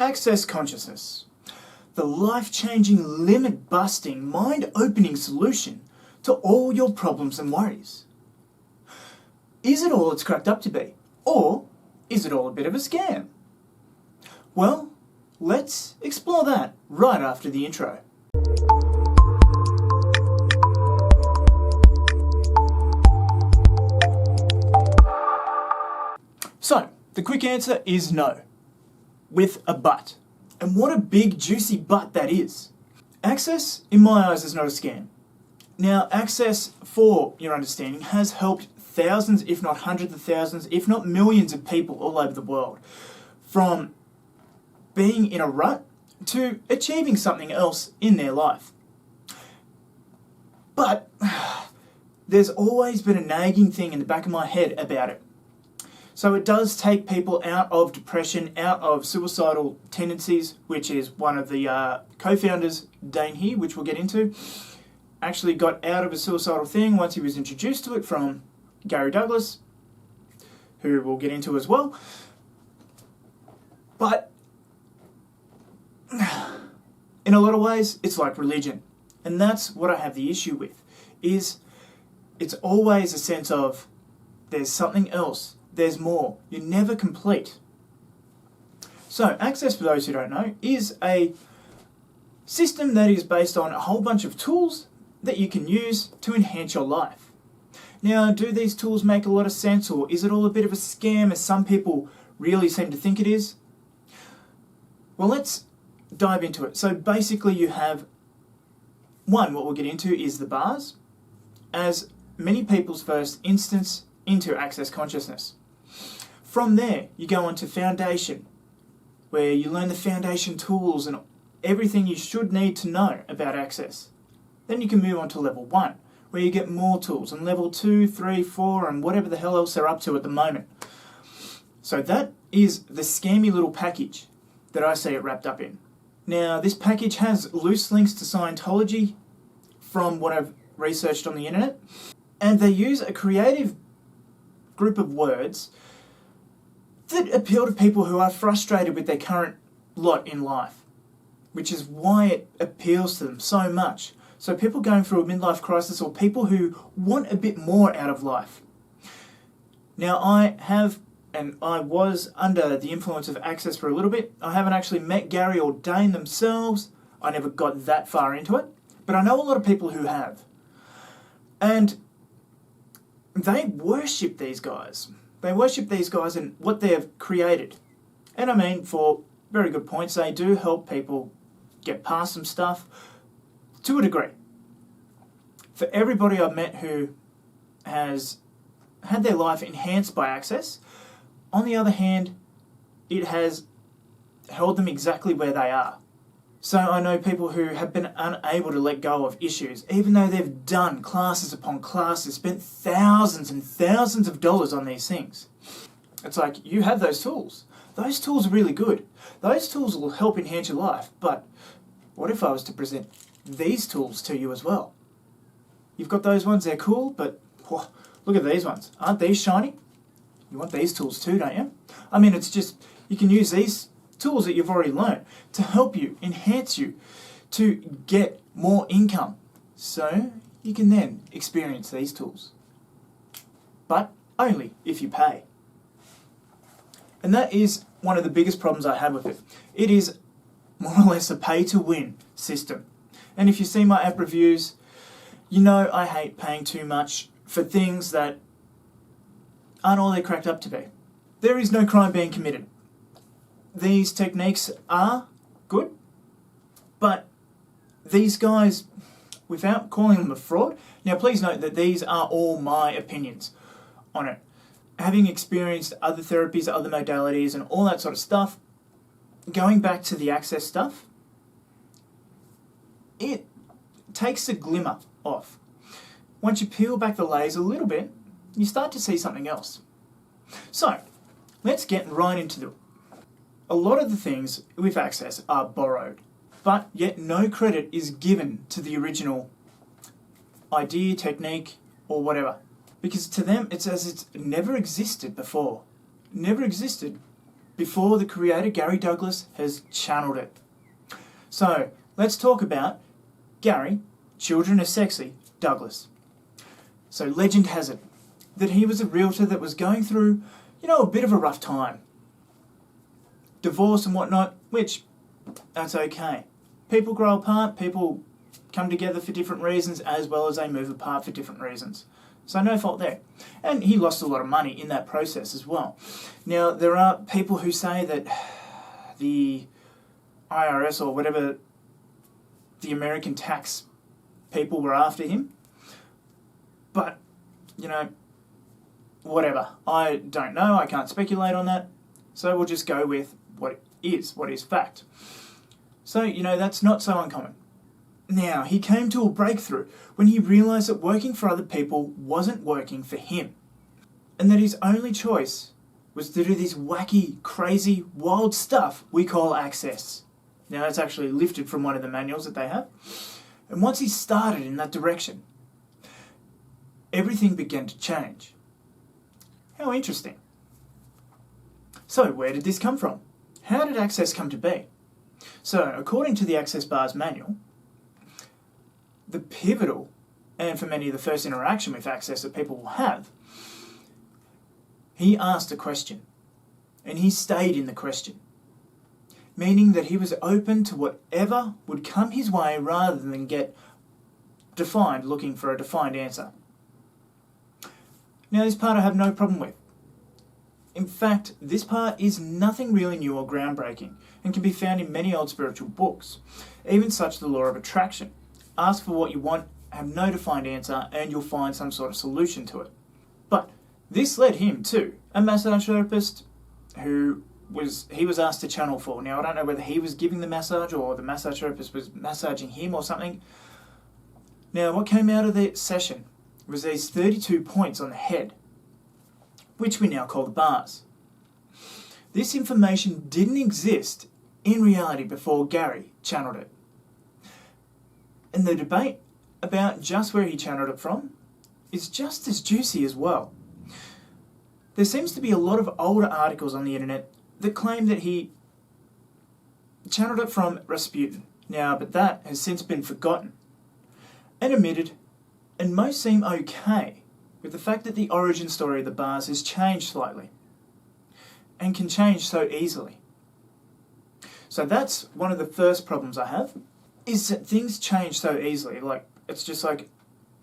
Access consciousness. The life-changing, limit-busting, mind-opening solution to all your problems and worries. Is it all it's cracked up to be? Or is it all a bit of a scam? Well, let's explore that right after the intro. So, the quick answer is no, with a but. And what a big juicy but that is. Access, in my eyes, is not a scam. Now, Access, for your understanding, has helped thousands, if not hundreds of thousands, if not millions of people all over the world, from being in a rut to achieving something else in their life. But there's always been a nagging thing in the back of my head about it. So it does take people out of depression, out of suicidal tendencies, which is one of the co-founders, Dane here, which we'll get into, actually got out of a suicidal thing once he was introduced to it from Gary Douglas, who we'll get into as well. But in a lot of ways, it's like religion. And that's what I have the issue with, is it's always a sense of there's something else. There's more. You're never complete. So, Access, for those who don't know, is a system that is based on a whole bunch of tools that you can use to enhance your life. Now, do these tools make a lot of sense, or is it all a bit of a scam, as some people really seem to think it is? Well, let's dive into it. So, basically, you have one, what we'll get into is the bars, as many people's first instance into Access consciousness. From there, you go on to Foundation, where you learn the foundation tools and everything you should need to know about Access. Then you can move on to level 1, where you get more tools, and level 2, 3, 4, and whatever the hell else they're up to at the moment. So that is the scammy little package that I see it wrapped up in. Now, this package has loose links to Scientology from what I've researched on the internet, and they use a creative group of words that appeal to people who are frustrated with their current lot in life, which is why it appeals to them so much. So people going through a midlife crisis, or people who want a bit more out of life. Now, I was under the influence of Access for a little bit. I haven't actually met Gary or Dane themselves. I never got that far into it, but I know a lot of people who have. And they worship these guys. They worship these guys and what they have created. And I mean, for very good points, they do help people get past some stuff to a degree. For everybody I've met who has had their life enhanced by Access, on the other hand, it has held them exactly where they are. So I know people who have been unable to let go of issues, even though they've done classes upon classes, spent thousands and thousands of dollars on these things. It's like, you have those tools. Those tools are really good. Those tools will help enhance your life. But what if I was to present these tools to you as well? You've got those ones, they're cool, but whoa, look at these ones. Aren't these shiny? You want these tools too, don't you? I mean, it's just, you can use these tools that you've already learned to help you, enhance you, to get more income. So you can then experience these tools. But only if you pay. And that is one of the biggest problems I have with it. It is more or less a pay-to-win system. And if you see my app reviews, you know I hate paying too much for things that aren't all they're cracked up to be. There is no crime being committed. These techniques are good, but these guys, without calling them a fraud, now please note that these are all my opinions on it. Having experienced other therapies, other modalities, and all that sort of stuff, going back to the Access stuff, it takes the glimmer off. Once you peel back the layers a little bit, you start to see something else. So, let's get right into it. A lot of the things with Access are borrowed, but yet no credit is given to the original idea, technique, or whatever. Because to them, it's as it's never existed before. Never existed before the creator Gary Douglas has channeled it. So let's talk about Gary, Children Are Sexy, Douglas. So legend has it that he was a realtor that was going through, a bit of a rough time. Divorce and whatnot, which, that's okay. People grow apart, people come together for different reasons, as well as they move apart for different reasons. So no fault there. And he lost a lot of money in that process as well. Now, there are people who say that the IRS or whatever, the American tax people were after him. But, whatever. I don't know. I can't speculate on that. So we'll just go with what is fact. So, that's not so uncommon. Now, he came to a breakthrough when he realised that working for other people wasn't working for him. And that his only choice was to do this wacky, crazy, wild stuff we call access. Now, that's actually lifted from one of the manuals that they have. And once he started in that direction, everything began to change. How interesting. So, where did this come from? How did access come to be? So, according to the Access Bars manual, the pivotal, and for many the first interaction with access that people will have, he asked a question, and he stayed in the question, meaning that he was open to whatever would come his way rather than get defined looking for a defined answer. Now, this part I have no problem with. In fact, this part is nothing really new or groundbreaking and can be found in many old spiritual books, even such the law of attraction. Ask for what you want, have no defined answer, and you'll find some sort of solution to it. But this led him to a massage therapist who he was asked to channel for. Now, I don't know whether he was giving the massage or the massage therapist was massaging him or something. Now, what came out of the session was these 32 points on the head, which we now call the bars. This information didn't exist in reality before Gary channeled it. And the debate about just where he channeled it from is just as juicy as well. There seems to be a lot of older articles on the internet that claim that he channeled it from Rasputin. Now, but that has since been forgotten and omitted, and most seem okay with the fact that the origin story of the bars has changed slightly and can change so easily. So that's one of the first problems I have, is that things change so easily. It's just like,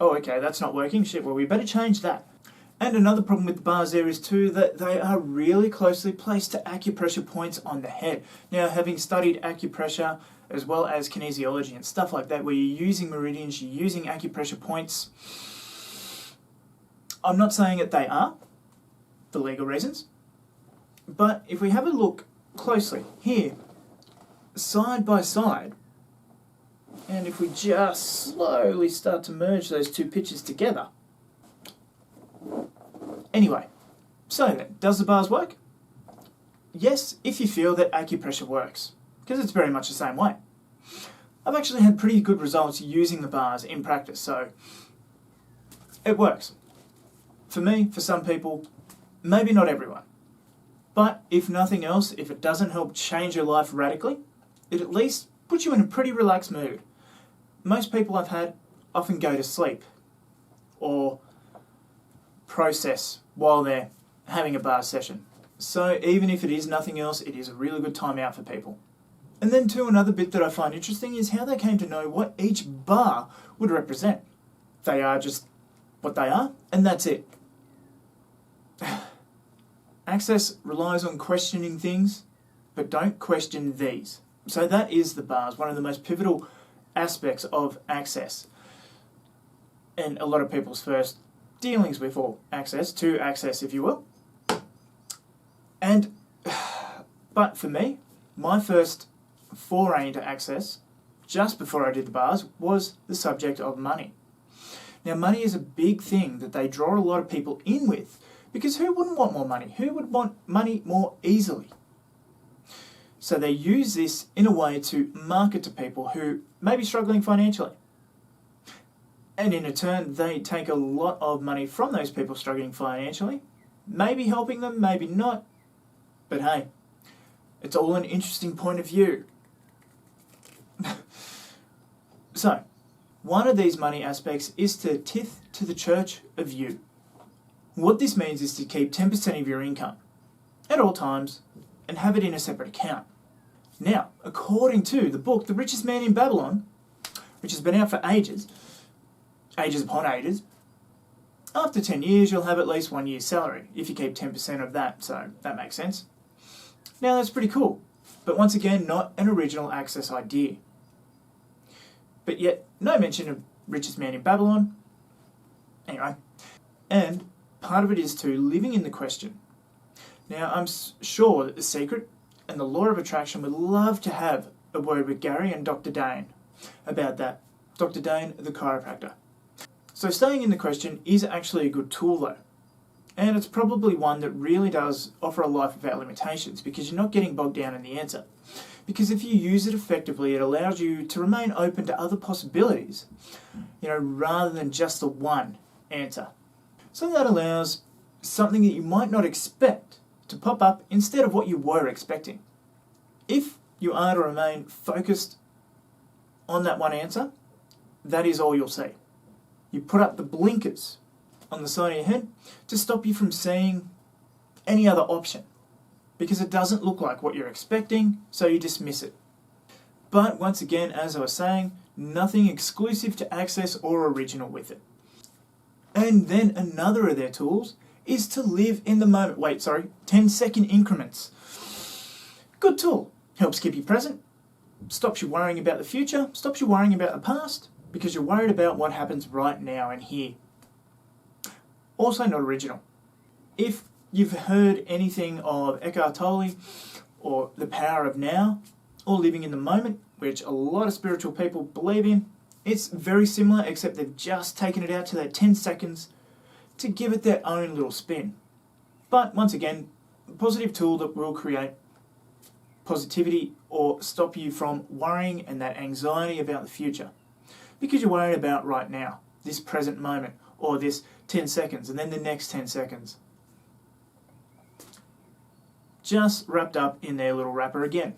oh, okay, that's not working. Shit, well, we better change that. And another problem with the bars there is too that they are really closely placed to acupressure points on the head. Now, having studied acupressure as well as kinesiology and stuff like that, where you're using meridians, you're using acupressure points, I'm not saying that they are, for legal reasons, but if we have a look closely here, side by side, and if we just slowly start to merge those two pictures together. Anyway, so then, does the bars work? Yes, if you feel that acupressure works, because it's very much the same way. I've actually had pretty good results using the bars in practice, so it works. For me, for some people, maybe not everyone. But if nothing else, if it doesn't help change your life radically, it at least puts you in a pretty relaxed mood. Most people I've had often go to sleep or process while they're having a bar session. So even if it is nothing else, it is a really good time out for people. And then too, another bit that I find interesting is how they came to know what each bar would represent. They are just what they are, and that's it. Access relies on questioning things, but don't question these. So that is the bars, one of the most pivotal aspects of access. And a lot of people's first dealings with, or access to access, if you will. And, but for me, my first foray into access, just before I did the bars, was the subject of money. Now, money is a big thing that they draw a lot of people in with, because who wouldn't want more money? Who would want money more easily? So they use this in a way to market to people who may be struggling financially. And in return, they take a lot of money from those people struggling financially, maybe helping them, maybe not. But hey, It's all an interesting point of view. So, one of these money aspects is to tithe to the church of you. What this means is to keep 10% of your income at all times and have it in a separate account. Now, according to the book The Richest Man in Babylon, which has been out for ages upon ages, after 10 years you'll have at least 1 year's salary if you keep 10% of that, so that makes sense. Now that's pretty cool, but once again not an original Access idea. But yet, no mention of Richest Man in Babylon. Anyway, and part of it is too living in the question. Now I'm sure that The Secret and the Law of Attraction would love to have a word with Gary and Dr. Dane about that. Dr. Dane, the chiropractor. So staying in the question is actually a good tool though. And it's probably one that really does offer a life without limitations because you're not getting bogged down in the answer. Because if you use it effectively, it allows you to remain open to other possibilities, rather than just the one answer. So that allows something that you might not expect to pop up instead of what you were expecting. If you are to remain focused on that one answer, that is all you'll see. You put up the blinkers on the side of your head to stop you from seeing any other option because it doesn't look like what you're expecting, so you dismiss it. But once again, as I was saying, nothing exclusive to Access or original with it. And then another of their tools is to live in the moment. 10-second increments. Good tool. Helps keep you present, stops you worrying about the future, stops you worrying about the past, because you're worried about what happens right now and here. Also not original. If you've heard anything of Eckhart Tolle, or the power of now, or living in the moment, which a lot of spiritual people believe in, it's very similar, except they've just taken it out to that 10 seconds to give it their own little spin. But once again, a positive tool that will create positivity or stop you from worrying and that anxiety about the future. Because you're worried about right now, this present moment, or this 10 seconds, and then the next 10 seconds. Just wrapped up in their little wrapper again.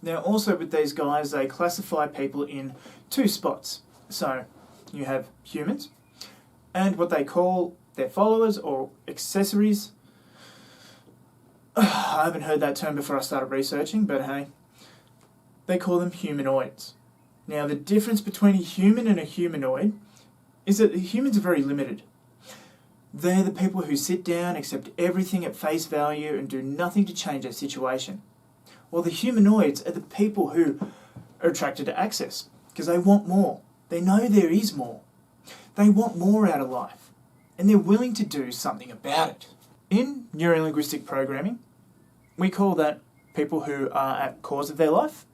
Now also with these guys, they classify people in two spots. So you have humans, and what they call their followers or accessories. I haven't heard that term before I started researching, but hey, they call them humanoids. Now the difference between a human and a humanoid is that the humans are very limited. They're the people who sit down, accept everything at face value and do nothing to change their situation. While the humanoids are the people who are attracted to Access because they want more. They know there is more. They want more out of life and they're willing to do something about it. In neurolinguistic programming, we call that people who are at cause of their life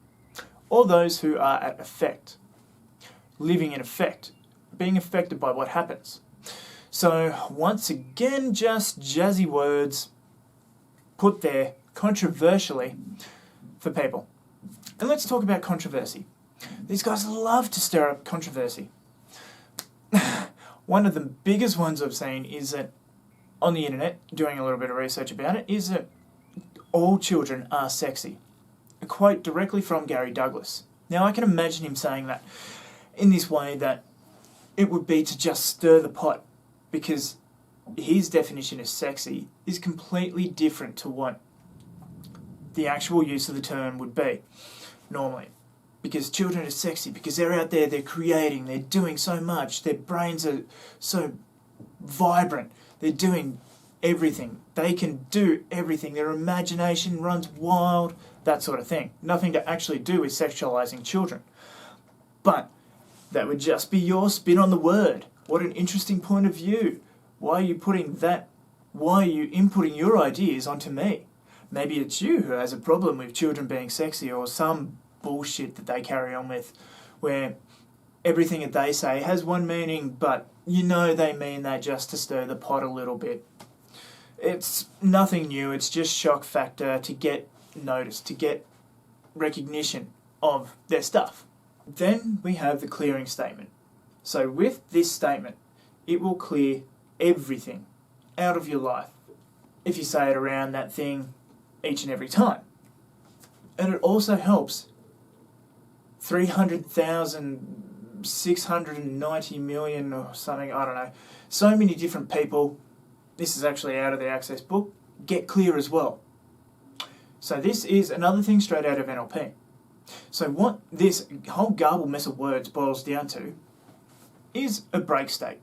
or those who are at effect, living in effect, being affected by what happens. So once again, just jazzy words put there controversially for people. And let's talk about controversy. These guys love to stir up controversy. One of the biggest ones I've seen is that on the internet, doing a little bit of research about it, is that all children are sexy. A quote directly from Gary Douglas. Now I can imagine him saying that in this way that it would be to just stir the pot, because his definition of sexy is completely different to what the actual use of the term would be normally. Because children are sexy, because they're out there, they're creating, they're doing so much, their brains are so vibrant, they're doing everything, they can do everything, their imagination runs wild, that sort of thing. Nothing to actually do with sexualizing children. But that would just be your spin on the word. What an interesting point of view. Why are you inputting your ideas onto me? Maybe it's you who has a problem with children being sexy, or some bullshit that they carry on with, where everything that they say has one meaning, but they mean that just to stir the pot a little bit. It's nothing new, it's just shock factor to get noticed, to get recognition of their stuff. Then we have the clearing statement. So with this statement, it will clear everything out of your life if you say it around that thing each and every time. And it also helps 300,000, 690 million or something, I don't know, so many different people, this is actually out of the Access book, get clear as well. So this is another thing straight out of NLP. So what this whole garbled mess of words boils down to is a break state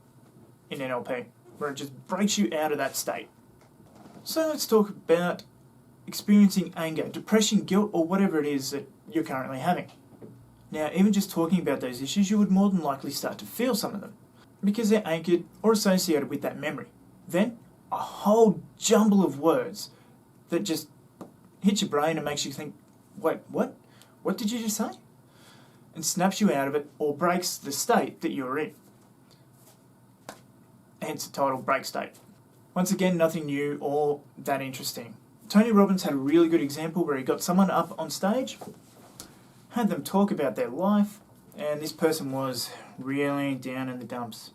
in NLP, where it just breaks you out of that state. So let's talk about experiencing anger, depression, guilt, or whatever it is that you're currently having. Now, even just talking about those issues, you would more than likely start to feel some of them because they're anchored or associated with that memory. Then, a whole jumble of words that just hits your brain and makes you think, wait, what? What did you just say? And snaps you out of it or breaks the state that you're in. Hence the title, Break State. Once again, nothing new or that interesting. Tony Robbins had a really good example where he got someone up on stage, had them talk about their life, and this person was really down in the dumps.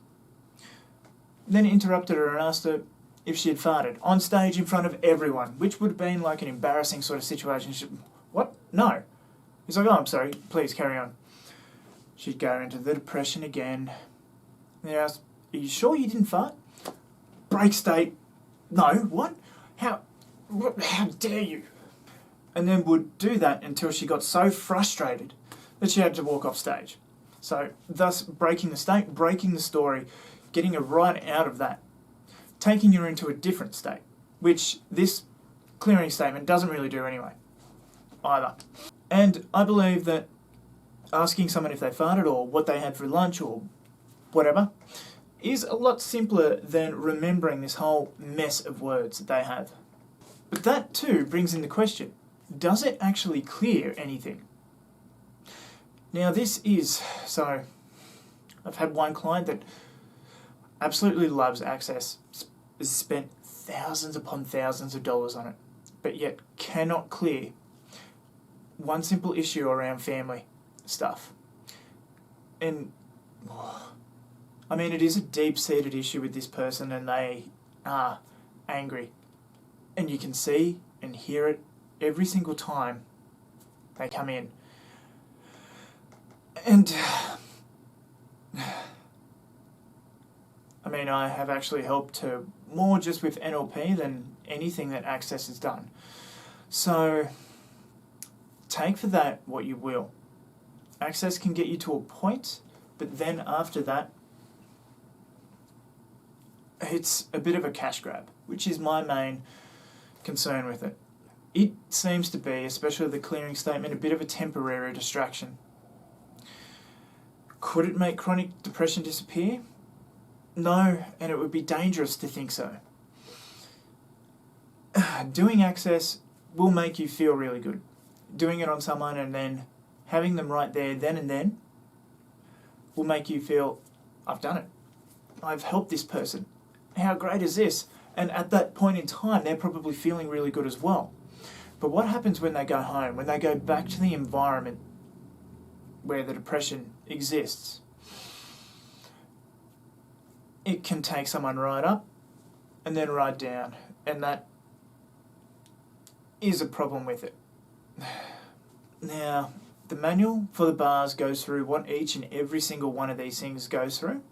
Then interrupted her and asked her if she had farted on stage in front of everyone, which would have been like an embarrassing sort of situation. She, what? No. He's like, oh, I'm sorry, please carry on. She'd go into the depression again. And they asked, are you sure you didn't fart? Break state. No, what? How dare you? And then would do that until she got so frustrated that she had to walk off stage. So thus breaking the state, breaking the story, getting her right out of that, taking her into a different state, which this clearing statement doesn't really do anyway, either. And I believe that asking someone if they farted or what they had for lunch or whatever is a lot simpler than remembering this whole mess of words that they have. But that too brings in the question, does it actually clear anything? Now this is, so I've had one client that absolutely loves Access, has spent thousands upon thousands of dollars on it, but yet cannot clear one simple issue around family stuff. And I mean, it is a deep-seated issue with this person and they are angry. And you can see and hear it every single time they come in. And I mean, I have actually helped to more just with NLP than anything that Access has done. So take for that what you will. Access can get you to a point, but then after that, it's a bit of a cash grab, which is my main concern with it. It seems to be, especially the clearing statement, a bit of a temporary distraction. Could it make chronic depression disappear? No, and it would be dangerous to think so. Doing Access will make you feel really good. Doing it on someone and then having them right there then and then will make you feel, I've done it. I've helped this person. How great is this? And at that point in time, they're probably feeling really good as well. But what happens when they go home, when they go back to the environment where the depression exists? It can take someone right up and then right down, and that is a problem with it. Now, the manual for the bars goes through what each and every single one of these things goes through.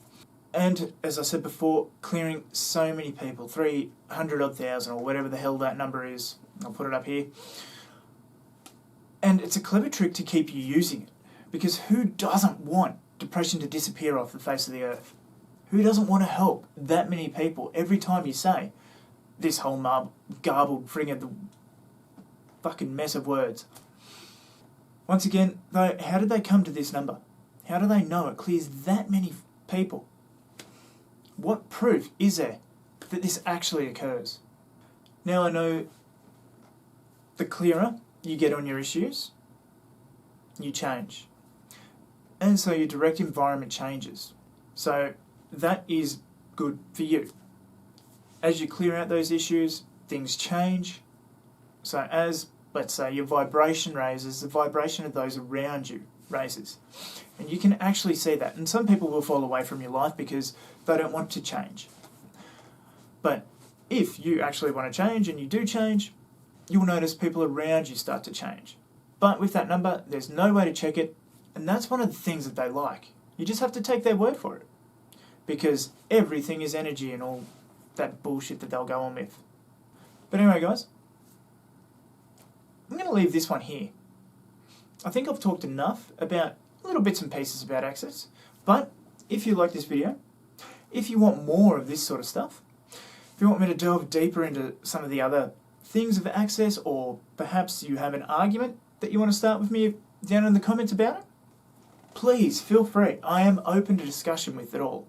And as I said before, clearing so many people, 300 odd thousand or whatever the hell that number is. I'll put it up here. And it's a clever trick to keep you using it. Because who doesn't want depression to disappear off the face of the earth? Who doesn't want to help that many people every time you say this whole garbled friggin' the fucking mess of words? Once again, though, how did they come to this number? How do they know it clears that many people? What proof is there that this actually occurs? Now I know the clearer you get on your issues, you change. And so your direct environment changes. So that is good for you. As you clear out those issues, things change. So as, let's say, your vibration raises, the vibration of those around you raises. And you can actually see that. And some people will fall away from your life because they don't want to change. But if you actually want to change and you do change, you'll notice people around you start to change. But with that number, there's no way to check it, and that's one of the things that they like. You just have to take their word for it, because everything is energy and all that bullshit that they'll go on with. But anyway, guys, I'm going to leave this one here. I think I've talked enough about little bits and pieces about Access, but if you like this video, if you want more of this sort of stuff, if you want me to delve deeper into some of the other things of Access, or perhaps you have an argument that you want to start with me down in the comments about it, please feel free. I am open to discussion with it all.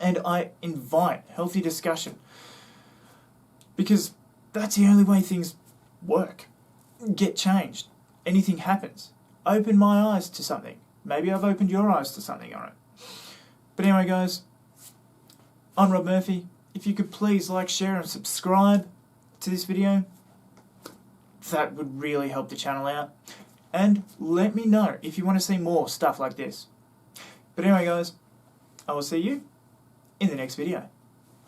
And I invite healthy discussion, because that's the only way things work, get changed. Anything happens. Open my eyes to something. Maybe I've opened your eyes to something on it. But anyway, guys, I'm Rob Murphy. If you could please like, share and subscribe to this video, that would really help the channel out. And let me know if you want to see more stuff like this. But anyway, guys, I will see you in the next video.